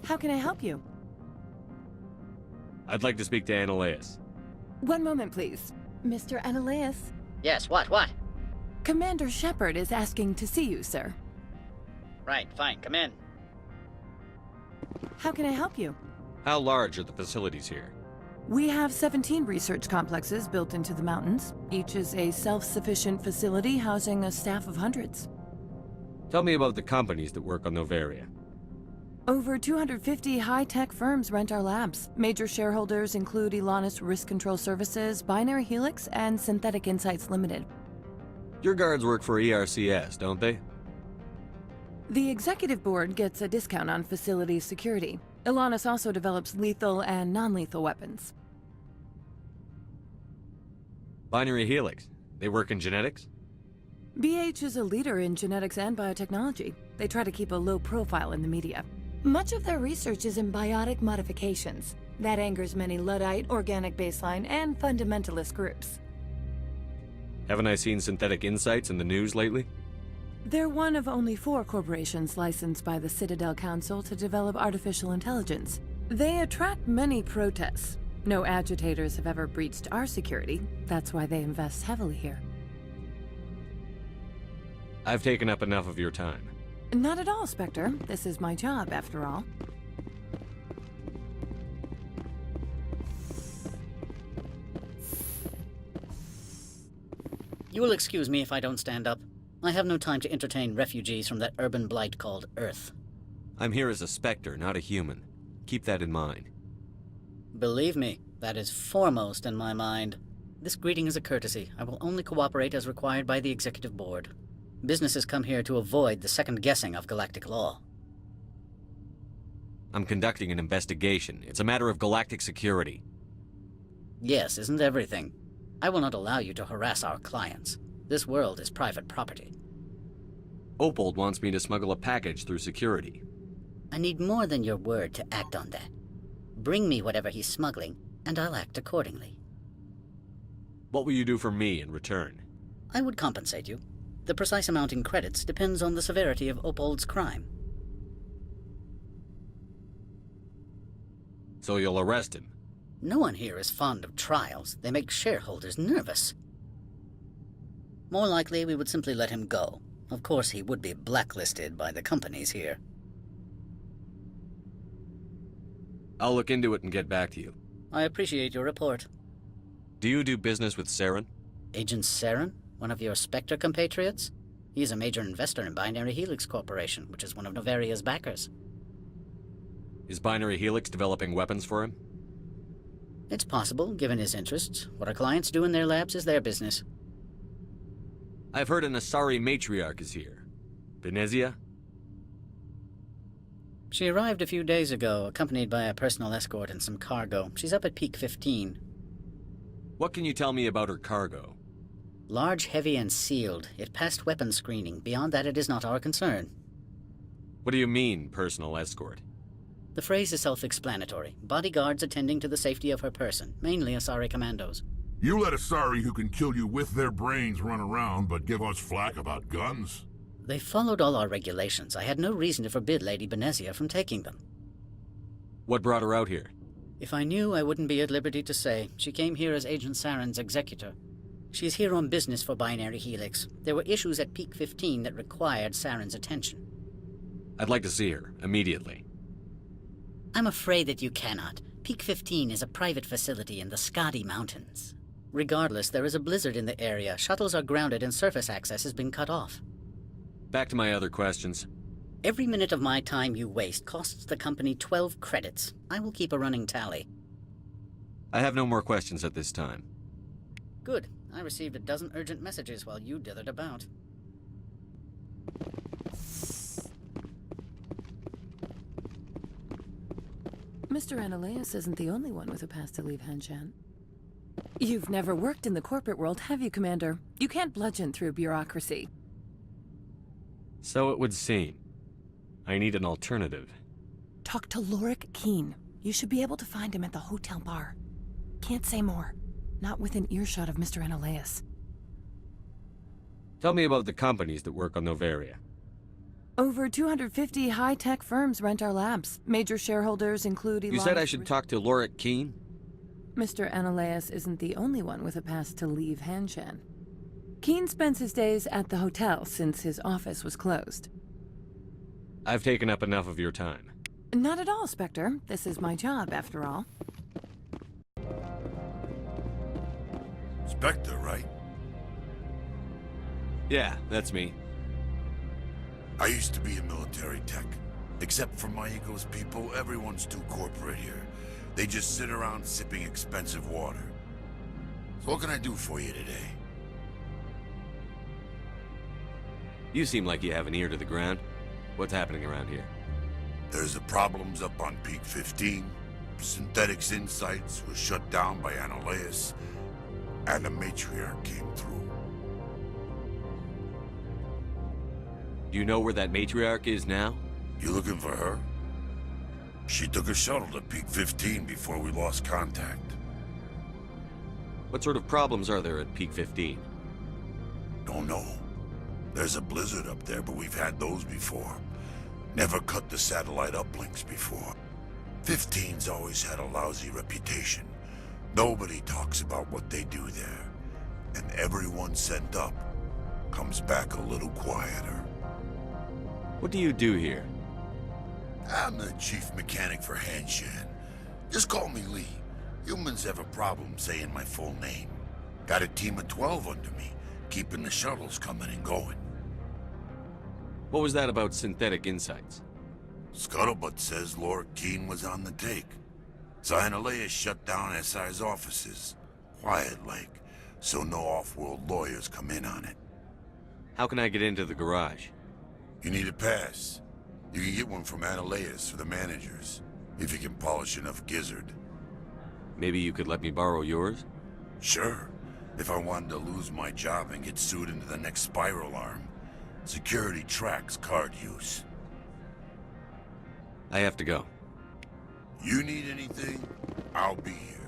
How can I help you? I'd like to speak to Annaleus. One moment, please. Mr. Annaleus? Yes, what? Commander Shepard is asking to see you, sir. Right, fine, come in. How can I help you? How large are the facilities here? We have 17 research complexes built into the mountains. Each is a self-sufficient facility housing a staff of hundreds. Tell me about the companies that work on Noveria. Over 250 high-tech firms rent our labs. Major shareholders include Elanus Risk Control Services, Binary Helix, and Synthetic Insights Limited. Your guards work for ERCS, don't they? The executive board gets a discount on facility security. Elanus also develops lethal and non-lethal weapons. Binary Helix. They work in genetics? BH is a leader in genetics and biotechnology. They try to keep a low profile in the media. Much of their research is in biotic modifications. That angers many Luddite, organic baseline, and fundamentalist groups. Haven't I seen Synthetic Insights in the news lately? They're one of only 4 corporations licensed by the Citadel Council to develop artificial intelligence. They attract many protests. No agitators have ever breached our security. That's why they invest heavily here. I've taken up enough of your time. Not at all, Spectre. This is my job, after all. You will excuse me if I don't stand up. I have no time to entertain refugees from that urban blight called Earth. I'm here as a Spectre, not a human. Keep that in mind. Believe me, that is foremost in my mind. This greeting is a courtesy. I will only cooperate as required by the Executive Board. Businesses come here to avoid the second-guessing of galactic law. I'm conducting an investigation. It's a matter of galactic security. Yes, isn't everything? I will not allow you to harass our clients. This world is private property. Opold wants me to smuggle a package through security. I need more than your word to act on that. Bring me whatever he's smuggling, and I'll act accordingly. What will you do for me in return? I would compensate you. The precise amount in credits depends on the severity of Opold's crime. So you'll arrest him? No one here is fond of trials. They make shareholders nervous. More likely, we would simply let him go. Of course, he would be blacklisted by the companies here. I'll look into it and get back to you. I appreciate your report. Do you do business with Saren? Agent Saren? One of your Spectre compatriots? He is a major investor in Binary Helix Corporation, which is one of Noveria's backers. Is Binary Helix developing weapons for him? It's possible, given his interests. What our clients do in their labs is their business. I've heard an Asari matriarch is here. Benezia? She arrived a few days ago, accompanied by a personal escort and some cargo. She's up at Peak 15. What can you tell me about her cargo? Large, heavy, and sealed. It passed weapons screening. Beyond that, it is not our concern. What do you mean, personal escort? The phrase is self-explanatory. Bodyguards attending to the safety of her person, mainly Asari commandos. You let Asari who can kill you with their brains run around, but give us flack about guns? They followed all our regulations. I had no reason to forbid Lady Benezia from taking them. What brought her out here? If I knew, I wouldn't be at liberty to say. She came here as Agent Saren's executor. She's here on business for Binary Helix. There were issues at Peak 15 that required Saren's attention. I'd like to see her, immediately. I'm afraid that you cannot. Peak 15 is a private facility in the Skadi Mountains. Regardless, there is a blizzard in the area. Shuttles are grounded and surface access has been cut off. Back to my other questions. Every minute of my time you waste costs the company 12 credits. I will keep a running tally. I have no more questions at this time. Good. I received a dozen urgent messages while you dithered about. Mr. Annaleus isn't the only one with a pass to leave Hanshan. You've never worked in the corporate world, have you, Commander? You can't bludgeon through bureaucracy. So it would seem. I need an alternative. Talk to Lorik Keen. You should be able to find him at the hotel bar. Can't say more. Not within earshot of Mr. Annaleus. Tell me about the companies that work on Noveria. Over 250 high-tech firms rent our labs. Major shareholders include You said I should talk to Lorik Keene? Mr. Ananias isn't the only one with a pass to leave Hanshan. Keene spends his days at the hotel since his office was closed. I've taken up enough of your time. Not at all, Spectre. This is my job, after all. Spectre, right? Yeah, that's me. I used to be in military tech. Except for my ego's people, everyone's too corporate here. They just sit around sipping expensive water. So what can I do for you today? You seem like you have an ear to the ground. What's happening around here? There's the problems up on Peak 15. Synthetics Insights was shut down by Ananias, and the matriarch came through. Do you know where that matriarch is now? You looking for her? She took a shuttle to Peak 15 before we lost contact. What sort of problems are there at Peak 15? Don't know. There's a blizzard up there, but we've had those before. Never cut the satellite uplinks before. 15's always had a lousy reputation. Nobody talks about what they do there. And everyone sent up comes back a little quieter. What do you do here? I'm the chief mechanic for Hanshan. Just call me Lee. Humans have a problem saying my full name. Got a team of 12 under me, keeping the shuttles coming and going. What was that about Synthetic Insights? Scuttlebutt says Lorik Keene was on the take. Ananias shut down SI's offices. Quiet-like, so no off-world lawyers come in on it. How can I get into the garage? You need a pass. You can get one from Ananias or the managers, if you can polish enough gizzard. Maybe you could let me borrow yours? Sure, if I wanted to lose my job and get sued into the next spiral arm. Security tracks card use. I have to go. You need anything, I'll be here.